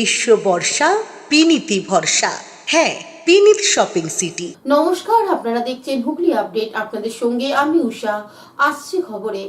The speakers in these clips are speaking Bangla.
গ্রীষ্ম বর্ষা বিনীতি ভরসা। হ্যাঁ, বিনীত শপিং সিটি। নমস্কার, আপনারা দেখছেন হুগলি আপডেট। আপনাদের সঙ্গে আমি উষা। আসছে খবরে,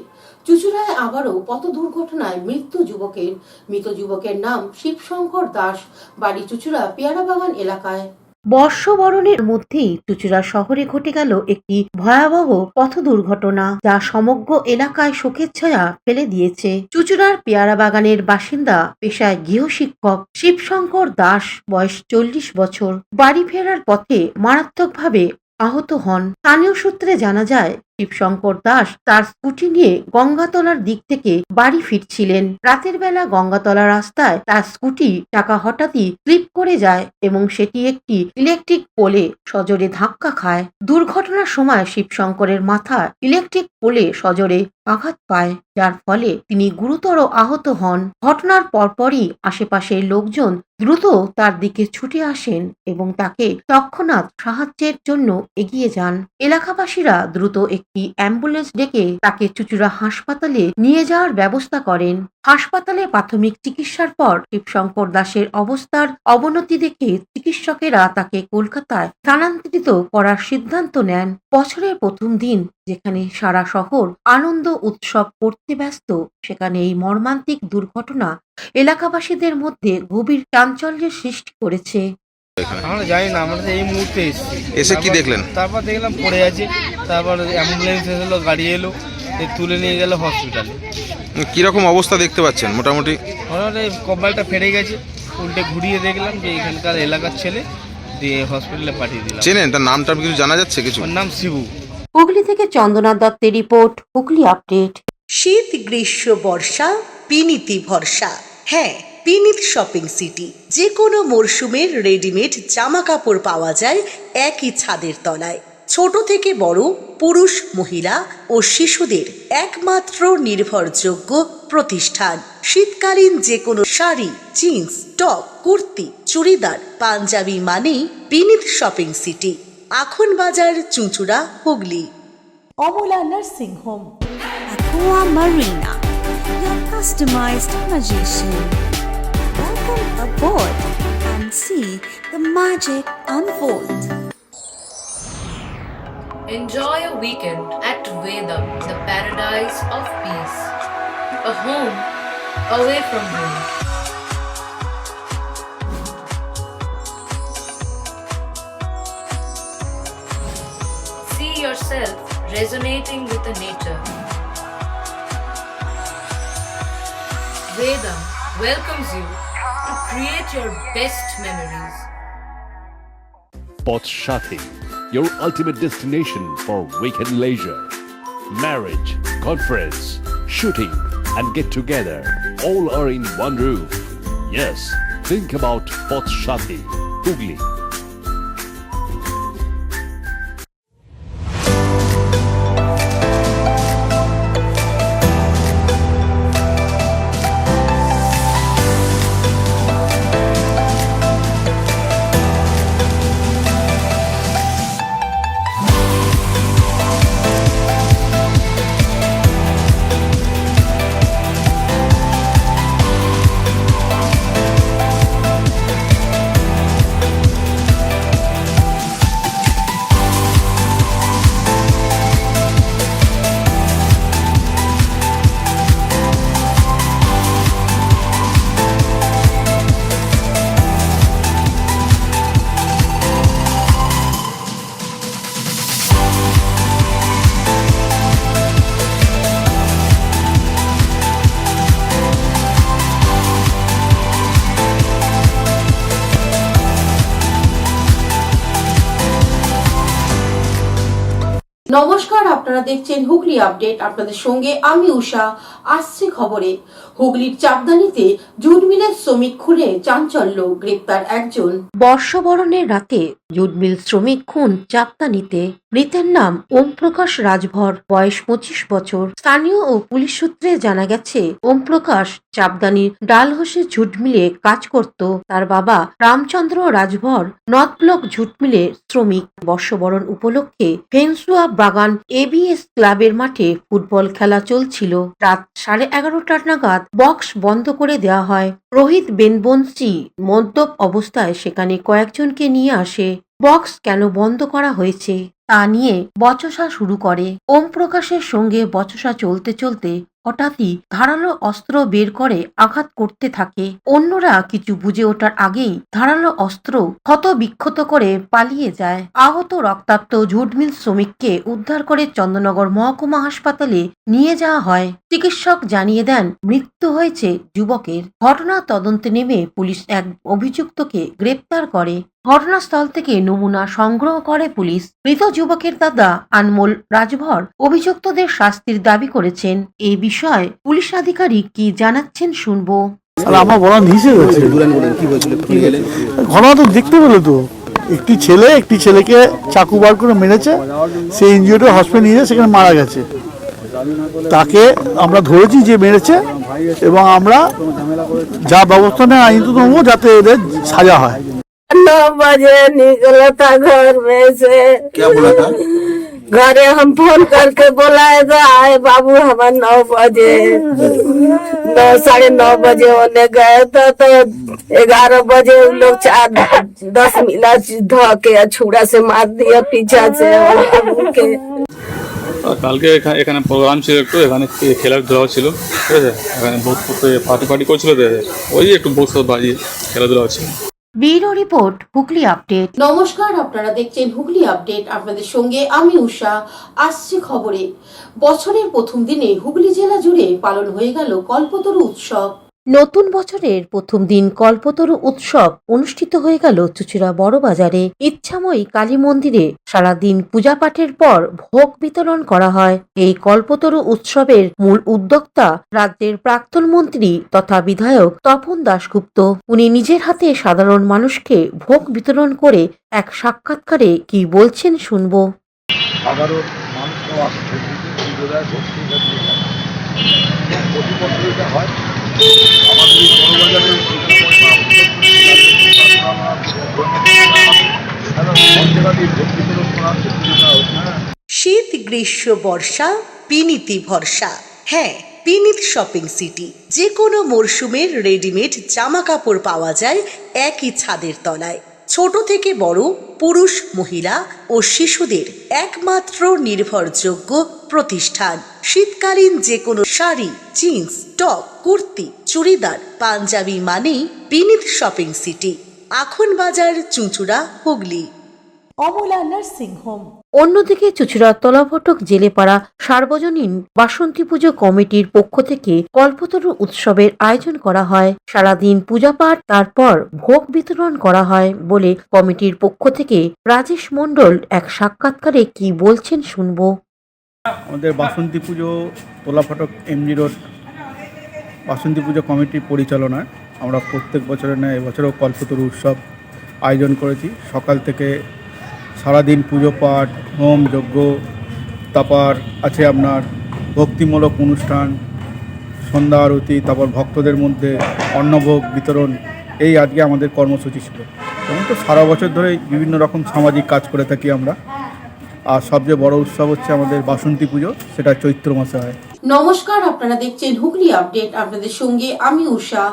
চুঁচুড়ায় আবারও পথ দুর্ঘটনায় মৃত যুবকের নাম শিবশঙ্কর দাস, বাড়ি চুঁচুড়া পেয়ারাবাগান এলাকায়। বর্ষবরণের মধ্যেই চুঁচুড়া শহরে ঘটে গেল একটি ভয়াবহ পথ দুর্ঘটনা, যা সমগ্র এলাকায় শোকের ছায়া ফেলে দিয়েছে। চুঁচুড়ার পেয়ারা বাগানের বাসিন্দা, পেশায় গৃহশিক্ষক শিবশঙ্কর দাস, বয়স 40 বছর, বাড়ি ফেরার পথে মারাত্মকভাবে আহত হন। স্থানীয় সূত্রে জানা যায়, শিবশঙ্কর দাস তার স্কুটি নিয়ে গঙ্গাতলার দিক থেকে বাড়ি ফিরছিলেন। রাতের বেলা গঙ্গাতলা রাস্তায় তার স্কুটি চাকা হঠাৎই স্লিপ করে যায় এবং সেটি একটি ইলেকট্রিক পোলে সজোরে ধাক্কা খায়। দুর্ঘটনার সময় শিবশঙ্করের মাথায় ইলেকট্রিক পোলে সজোরে আঘাত পায়, যার ফলে তিনি গুরুতর আহত হন। ঘটনার পরপরই আশেপাশের লোকজন দ্রুত তার দিকে ছুটে আসেন এবং তাকে তৎক্ষণাৎ সাহায্যের জন্য এগিয়ে যান। এলাকাবাসীরা দ্রুত একটি অ্যাম্বুলেন্স ডেকে তাকে চুঁচুড়া হাসপাতালে নিয়ে যাওয়ার ব্যবস্থা করেন। হাসপাতালে প্রাথমিক চিকিৎসার পর শিবশঙ্কর দাসের অবস্থার অবনতি দেখে চিকিৎসকেরা তাকে কলকাতায় স্থানান্তরিত করার সিদ্ধান্ত নেন। বছরের প্রথম দিন, যেখানে সারা শহর আনন্দ উৎসব করতে ব্যস্ত, সেখানে এই মর্মান্তিক দুর্ঘটনা এলাকাবাসীদের মধ্যে গভীর চাঞ্চল্যের সৃষ্টি করেছে। আমরা জানি না, আমরা তো এই মুহূর্তে এসেছি। এসে কি দেখলেন? তারপর দেখলাম পড়ে আছে, তারপর অ্যাম্বুলেন্স এলো, গাড়ি এলো, তুলে নিয়ে গেল হসপিটালে। কিরকম অবস্থা দেখতে পাচ্ছেন? মোটামুটি কপালটা ফেটে গেছে, উল্টে ঘুরিয়ে দেখলাম যে এখানকার এলাকার ছেলে, দিয়ে হসপিটালে পাঠিয়ে দিলাম। চেনেন? তার নামটা কিছু জানা যাচ্ছে কিছু? ওর নাম শিবু। হুগলি থেকে চন্দনা দত্তের রিপোর্ট, হুগলি আপডেট। শীত গ্রীষ্ম বর্ষা বিনীতি ভরসা। হ্যাঁ, বিনীত শপিং সিটি। যে কোনো মরশুমের রেডিমেড জামা কাপড় পাওয়া যায় একই ছাদের তলায়। ছোট থেকে বড়, পুরুষ, মহিলা ও শিশুদের একমাত্র নির্ভরযোগ্য প্রতিষ্ঠান। শীতকালীন যে কোনো শাড়ি, জিন্স, টপ, কুর্তি, চুড়িদার, পাঞ্জাবি মানেই Binit shopping city. Akhan Bazar, Chuchura, Hooghly. Amala nursing home, Aqua Marina, your customized magician. Welcome aboard and see the magic unfold. Enjoy a weekend at Vedam, the paradise of peace. A home away from home. See yourself resonating with the nature. Vedam welcomes you to create your best memories. Potshati, your ultimate destination for weekend leisure. Marriage, conference, shooting, and get together all are in one roof. Yes, think about Potshati, Hugli. নমস্কার, আপনারা দেখছেন হুগলি আপডেট। আপনাদের সঙ্গে আমি উষা। আসছে খবরে, হুগলির চাপদানিতে জুট মিলের শ্রমিক খুনে চাঞ্চল্য, গ্রেপ্তার একজন। বর্ষবরণের রাতে জুট মিল শ্রমিক খুন চাপদানিতে। মৃতের নাম ওম প্রকাশ রাজভর, বয়স 25 বছর। স্থানীয় ও পুলিশ সূত্রে জানা গেছে, ওম প্রকাশ চাপদানির ডালহোসে ঝুট মিলে কাজ করত। তার বাবা রামচন্দ্র রাজভর নর্থ ব্লক ঝুট মিলের শ্রমিক। বর্ষবরণ উপলক্ষে ভেনসুয়া বাগান ABS ক্লাবের মাঠে ফুটবল খেলা চলছিল। রাত 11:30 নাগাদ বক্স বন্ধ করে দেওয়া হয়। রোহিত বেনবন্সি মদ্যপ অবস্থায় সেখানে কয়েকজনকে নিয়ে আসে। বক্স কেন বন্ধ করা হয়েছে তা নিয়ে বচসা শুরু করে। ওম প্রকাশের সঙ্গে বচসা চলতে চলতে হঠাৎই ধারালো অস্ত্র বের করে আঘাত করতে থাকে। অন্যরা কিছু বুঝে ওঠার আগেই ধারালো অস্ত্র ক্ষত বিক্ষত করে পালিয়ে যায়। আহত রক্তাক্ত ঝুটমিল শ্রমিককে উদ্ধার করে চন্দননগর মহকুমা হাসপাতালে নিয়ে যাওয়া হয়। চিকিৎসক জানিয়ে দেন মৃত্যু হয়েছে যুবকের। ঘটনা তদন্তে নেমে পুলিশ এক অভিযুক্তকে গ্রেপ্তার করে। ঘটনাস্থল থেকে নমুনা সংগ্রহ করে পুলিশ। মৃত যুবকের দাদা আনমোল রাজভর অভিযুক্তদের শাস্তির দাবি করেছেন। এই বিষয়ে পুলিশ আধিকারিক কি জানাচ্ছেন শুনবো। আমার বলা নিষেধ আছে। ঘটনা তো দেখতে পেলো তো, একটি ছেলেকে চাকু বার করে মেরেছে, সে ইনজিওর্ড হসপিটালে নিয়ে সেখানে মারা গেছে। তাকে আমরা ধরেছি যে মেরেছে, এবং আমরা যা ব্যবস্থা নেয় আইনত নেবো যাতে এদের সাজা হয়। 9 बजे निकला था घर में से। क्या बोला था? घरे हम फोन करके बुलाए थे, आए बाबू हमारे 9 बजे 9:30 बजे होने गए थे, तो 11 बजे उन लोग 4-10 मिला धो के छुरा से मार दिया पीछा से। के কালকে এখানে প্রোগ্রাম ছিল, একটু এখানে খেলাধুলা ছিল, ঠিক আছে, এখানে বহুত পার্টি করছিল, ওই একটু বহুত বাজিয়ে খেলাধুলা হচ্ছিল। Bureau report, Hooghly update. নমস্কার, আপনারা দেখছেন হুগলি আপডেট। আপনাদের সঙ্গে আমি উষা। আসছে খবরে। বছরের প্রথম দিনে হুগলি জেলা জুড়ে পালন হয়ে গেল কল্পতরু উৎসব। নতুন বছরের প্রথম দিন কল্পতরু উৎসব অনুষ্ঠিত হয়ে গেল চুঁচুড়া বড় বাজারে। ইচ্ছাময়ী কালী মন্দিরে সারাদিন পূজা পাঠের পর ভোগ বিতরণ করা হয়। এই কল্পতরু উৎসবের মূল উদ্যোক্তা রাজ্যের প্রাক্তন মন্ত্রী তথা বিধায়ক তপন দাশগুপ্ত। উনি নিজের হাতে সাধারণ মানুষকে ভোগ বিতরণ করে এক সাক্ষাৎকারে কি বলছেন শুনবো। শীত গ্রীষ্ম বর্ষা বিনীতি ভরসা। হ্যাঁ, বিনীত শপিং সিটি। যে কোনো মরশুমের রেডিমেড জামা কাপড় পাওয়া যায় একই ছাদের তলায়। ছোট থেকে বড়, পুরুষ মহিলা ও শিশুদের একমাত্র নির্ভরযোগ্য প্রতিষ্ঠান। শীতকালীন যে কোনো শাড়ি, জিন্স, টপ, কুর্তি, চুড়িদার, পাঞ্জাবি মানেই Binit shopping city. Akhan Bazar, Chuchura, Hooghly. Amala nursing home. অন্যদিকে চুঁচুড়া তলাফটক জেলেপাড়া সার্বজনীন বাসন্তী পুজো কমিটির পক্ষ থেকে কল্পতরু উৎসবের আয়োজন করা হয়। সারাদিন পূজা পাঠ, তারপর ভোগ বিতরণ করা হয় বলে কমিটির পক্ষ থেকে রাজেশ মণ্ডল এক সাক্ষাৎকারে কি বলছেন শুনবো। আমাদের বাসন্তী পুজো তোলাফটক এমজি রোড বাসন্তী পুজো কমিটির পরিচালনায় আমরা প্রত্যেক বছরের ন্যায় এবছরও কল্পতরু উৎসব আয়োজন করেছি। সকাল থেকে সারাদিন পুজো পাঠ, হোম যজ্ঞ, তারপর আছে আপনার ভক্তিমূলক অনুষ্ঠান, সন্ধ্যা আরতি, তারপর ভক্তদের মধ্যে অন্নভোগ বিতরণ। এই আজকে আমাদের কর্মসূচি ছিল। এবং তো সারা বছর ধরেই বিভিন্ন রকম সামাজিক কাজ করে থাকি আমরা। আর সবচেয়ে বড় উৎসব হচ্ছে আমাদের বাসন্তী পুজো, সেটা চৈত্র মাসে হয়। নমস্কার, আপনারা দেখছেন হুগলি আপডেট। আপনাদের সঙ্গে আমি উষা।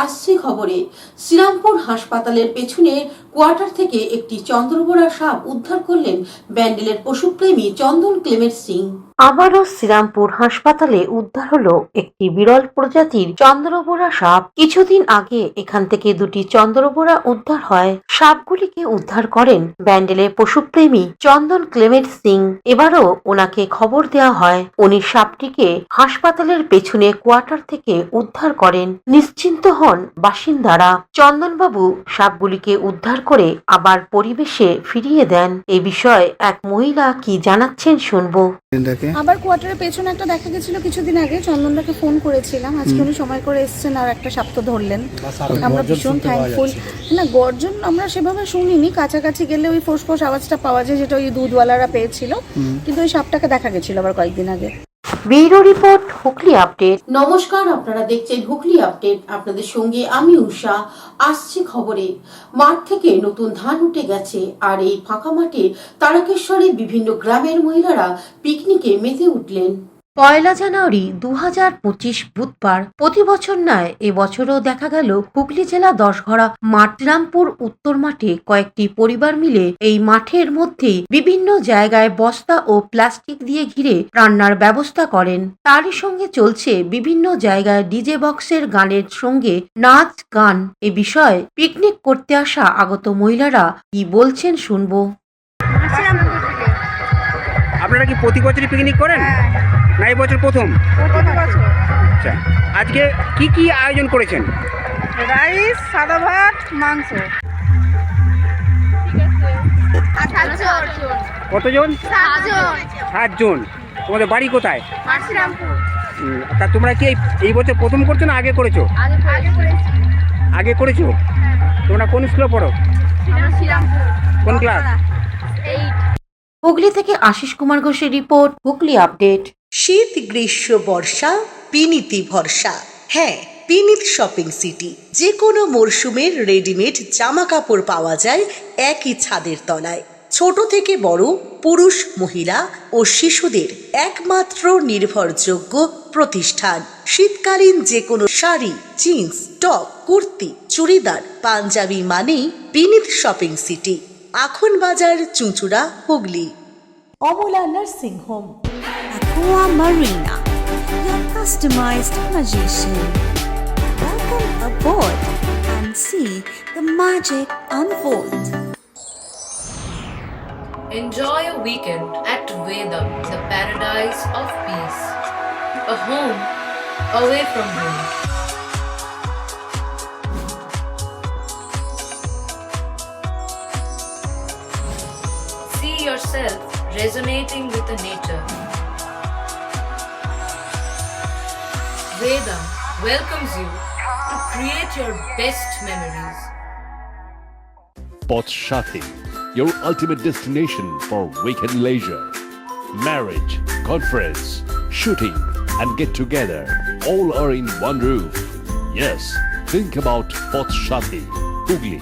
আসছে খবরে। শ্রীরামপুর হাসপাতালের পেছনে কোয়ার্টার থেকে একটি চন্দ্রবোরা সাপ উদ্ধার করলেন ব্যান্ডেলের পশুপ্রেমী চন্দন ক্লেমেন্ট সিং। আবারও শ্রীরামপুর হাসপাতালে উদ্ধার হলো একটি বিরল প্রজাতির চন্দ্রবোরা সাপ। কিছুদিন আগে এখান থেকে দুটি চন্দ্রবোরা উদ্ধার হয়। সাপগুলিকে উদ্ধার করেন ব্যান্ডেলের পশুপ্রেমী চন্দন ক্লেমেন্ট সিং। এবারও ওনাকে খবর দেওয়া হয়। উনি সাপটিকে হাসপাতালের পেছনে কোয়ার্টার থেকে উদ্ধার করেন। নিশ্চিন্ত হন বাসিন্দারা। চন্দনবাবু সাপগুলিকে উদ্ধার করে আবার পরিবেশে ফিরিয়ে দেন। এই বিষয়ে এক মহিলা কি জানাচ্ছেন শুনবো। আবার কোয়ার্টারের পেছনে একটা দেখা গেছিল কিছুদিন আগে। চন্দনদাকে ফোন করেছিলাম, আজকে উনি সময় করে এসেছেন আর একটা সাপ তো ধরলেন। আমরা ভীষণ থ্যাঙ্কফুল। না, গর্জন আমরা সেভাবে শুনিনি, কাছাকাছি গেলে ওই ফোঁস আওয়াজটা পাওয়া যায়, যেটা ওই দুধওয়ালারা পেয়েছিল, কিন্তু ওই সাপটাকে দেখা গেছিল আবার কয়েকদিন আগে। Bureau report, Hooghly update. নমস্কার, আপনারা দেখছেন হুগলি আপডেট। আপনাদের সঙ্গে আমি উষা। আসছে খবরে। মাঠ থেকে নতুন ধান উঠে গেছে, আর এই ফাঁকা মাঠে তারকেশ্বরে বিভিন্ন গ্রামের মহিলারা পিকনিকে মেতে উঠলেন। পয়লা জানুয়ারি 2025 বুধবার প্রতি বছর নয় এবছরও দেখা গেল হুগলি জেলা দশঘরা মাতরামপুর উত্তর মাঠে কয়েকটি পরিবার মিলে এই মাঠের মধ্যে বিভিন্ন জায়গায় বস্তা ও প্লাস্টিক দিয়ে ঘিরে রান্নার ব্যবস্থা করেন। তারই সঙ্গে চলছে বিভিন্ন জায়গায় ডিজে বক্সের গানের সঙ্গে নাচ গান। এ বিষয়ে পিকনিক করতে আসা আগত মহিলারা কি বলছেন শুনবো। আপনারা কি প্রতি বছরই পিকনিক করেন না এই বছর প্রথম? আচ্ছা, আজকে কি কি আয়োজন করেছেন? রাইস, সাদা ভাত, মাংস। কতজন? 7 জন। তোমাদের বাড়ি কোথায়? তা তোমরা কি এই বছর প্রথম করছো না আগে করেছো? আগে করেছো। তোমরা কোন স্কুলে পড়ো? কোন ক্লাস? হুগলি থেকে আশিস কুমার ঘোষের রিপোর্ট, হুগলি আপডেট। শীত গ্রীষ্ম বর্ষা পিনিতি ভরসা। হ্যাঁ, পিনিত শপিং সিটি। যে কোনো মরশুমের রেডিমেড জামা কাপড় পাওয়া যায় একই ছাদের তলায়। ছোট থেকে বড়, পুরুষ মহিলা ও শিশুদের একমাত্র নির্ভরযোগ্য প্রতিষ্ঠান। শীতকালীন যে কোনো শাড়ি, জিন্স, টপ, কুর্তি, চুড়িদার, পাঞ্জাবি মানেই Binit shopping city. Akhan Bazar, Chuchura, Hooghly. Amala nursing home, Aqua Marina, your customized magician. Welcome aboard and see the magic unfold. Enjoy a weekend at Vedam, the paradise of peace. A home away from home. See yourself resonating with the nature. Vedam welcomes you to create your best memories. Poth Shati, your ultimate destination for weekend leisure. Marriage, conference, shooting, and get together all are in one roof. Yes, think about Poth Shati, Hugli.